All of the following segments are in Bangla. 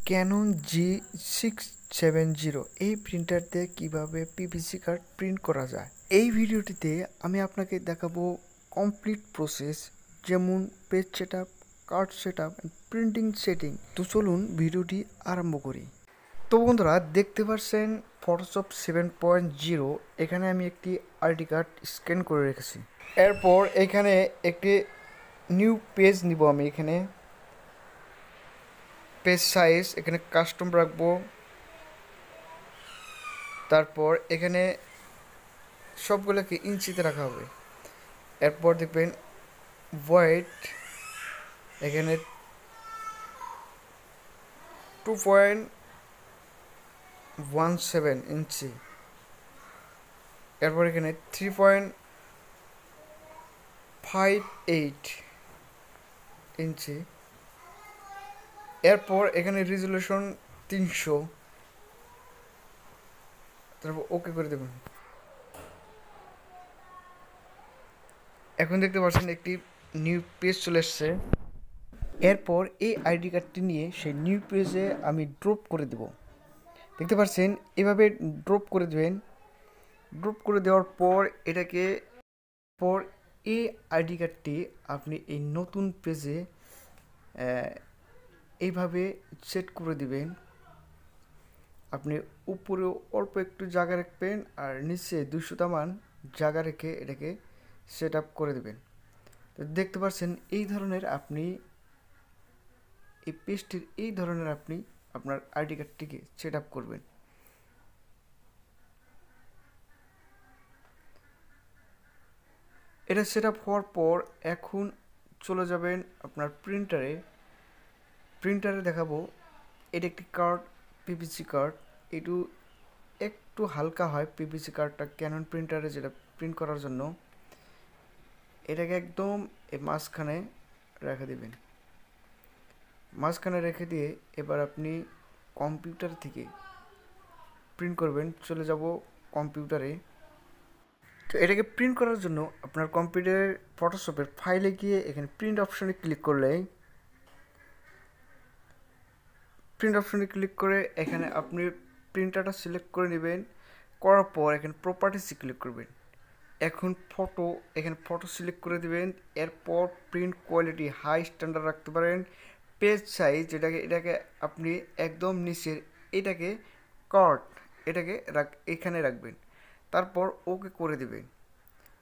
ক্যানন G670 এই প্রিন্টার দিয়ে কীভাবে পিভিসি কার্ড প্রিন্ট করা যায়। এই ভিডিওটিতে আমি আপনাকে দেখাবো কমপ্লিট প্রসেস, যেমন page setup, card setup, printing setting. তো চলুন ভিডিওটি আরম্ভ করি। তো বন্ধুরা, দেখতে পাচ্ছেন ফটোশপ 7.0। এখানে আমি একটি আইডি কার্ড স্ক্যান করে রেখেছি। এরপর এখানে একটি নিউ পেজ নিব। আমি এখানে পেজ সাইজ এখানে কাস্টম রাখবো। তারপর এখানে সবগুলোকে ইঞ্চিতে রাখা হবে। এরপর দেখবেন ওয়েট এখানে 2.17 ইঞ্চি। এরপর এখানে 3.58 ইঞ্চি। এরপর এখানে রেজুলেশন 300। তারপর ওকে করে দেবেন। এখন দেখতে পাচ্ছেন একটি নিউ পেজ চলে এসছে। এরপর এই আইডি কার্ডটি নিয়ে সেই নিউ পেজে আমি ড্রপ করে দেব। দেখতে পাচ্ছেন এভাবে ড্রপ করে দেবেন। ড্রপ করে দেওয়ার পর এটাকে এই আইডি কার্ডটি আপনি এই নতুন পেজে এইভাবে সেট করে দিবেন। আপনি উপরে অল্প একটু জায়গা রাখবেন আর নিচে 200 মান জায়গা রেখে এটাকে সেট আপ করে দেবেন। তো দেখতে পাচ্ছেন এই ধরনের আপনি এই পেজটির এই ধরনের আপনি আপনার আইডি কার্ডটিকে সেট আপ করবেন। এটা সেট আপ হওয়ার পর এখন চলে যাবেন আপনার প্রিন্টারে দেখাবো। এটা একটি কার্ড, পিভিসি কার্ড। একটু হালকা হয় পিভিসি কার্ডটা ক্যানন প্রিন্টারে, যেটা প্রিন্ট করার জন্য। এটাকে একদম এই মাঝখানে রেখে দেবেন। মাঝখানে রেখে দিয়ে এবার আপনি কম্পিউটার থেকে প্রিন্ট করবেন। চলে যাব কম্পিউটারে। তো এটাকে প্রিন্ট করার জন্য আপনার কম্পিউটারের ফটোশপের ফাইলে গিয়ে এখানে প্রিন্ট অপশনে ক্লিক করে এখানে আপনি প্রিন্টারটা সিলেক্ট করে নেবেন। করার পর এখানে প্রপার্টিসে ক্লিক করবেন। এখন এখানে ফটো সিলেক্ট করে দেবেন। এরপর প্রিন্ট কোয়ালিটি হাই স্ট্যান্ডার্ড রাখতে পারেন। পেজ সাইজ এটাকে আপনি একদম নিচের এটাকে এখানে রাখবেন। তারপর ওকে করে দেবেন।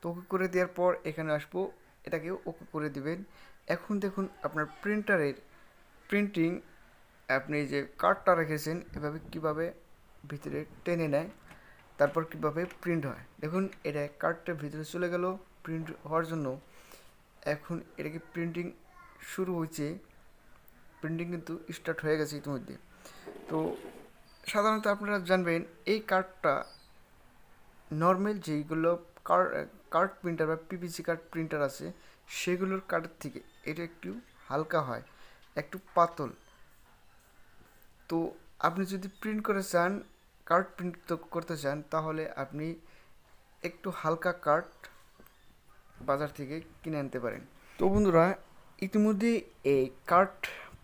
তো ওকে করে দেওয়ার পর এখানে আসবো, এটাকে ওকে করে দিবেন। এখন দেখুন আপনার প্রিন্টারের প্রিন্টিং, আপনি যে কার্ডটা রেখেছেন এভাবে কিভাবে ভিতরে টেনে নেয়, তারপর কিভাবে প্রিন্ট হয়। দেখুন এটা কার্ডটার ভিতরে চলে গেল প্রিন্ট হওয়ার জন্য। এখন এটাকে প্রিন্টিং শুরু হয়েছে, প্রিন্টিং কিন্তু স্টার্ট হয়ে গেছে ইতিমধ্যে। তো সাধারণত আপনারা জানবেন এই কার্ডটা নর্মাল যেইগুলো কার্ড প্রিন্টার বা পিভিসি কার্ড প্রিন্টার আছে সেগুলোর কার্ডের থেকে এটা একটু হালকা হয়, একটু পাতল। তো আপনি যদি কার্ড প্রিন্ট করতে চান তাহলে আপনি একটু হালকা কার্ড বাজার থেকে কিনে আনতে পারেন। তো বন্ধুরা, ইতিমধ্যে এই কার্ড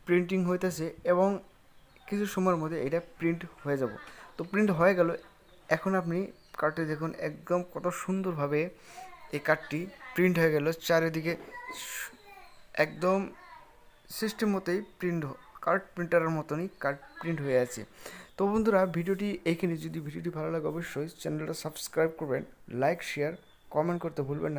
প্রিন্টিং হইতেছে এবং কিছু সময়ের মধ্যে এটা প্রিন্ট হয়ে যাব। তো প্রিন্ট হয়ে গেল। এখন আপনি কার্ডটি দেখুন একদম কত সুন্দরভাবে এই কার্ডটি প্রিন্ট হয়ে গেল। চারিদিকে একদম সিস্টেম মতোই কার্ড প্রিন্টারের মতনই কার্ড প্রিন্ট হয়ে আছে। তো বন্ধুরা, ভিডিওটি এইখানে। যদি ভিডিওটি ভালো লাগে অবশ্যই চ্যানেলটা সাবস্ক্রাইব করবেন, লাইক, শেয়ার, কমেন্ট করতে ভুলবেন না।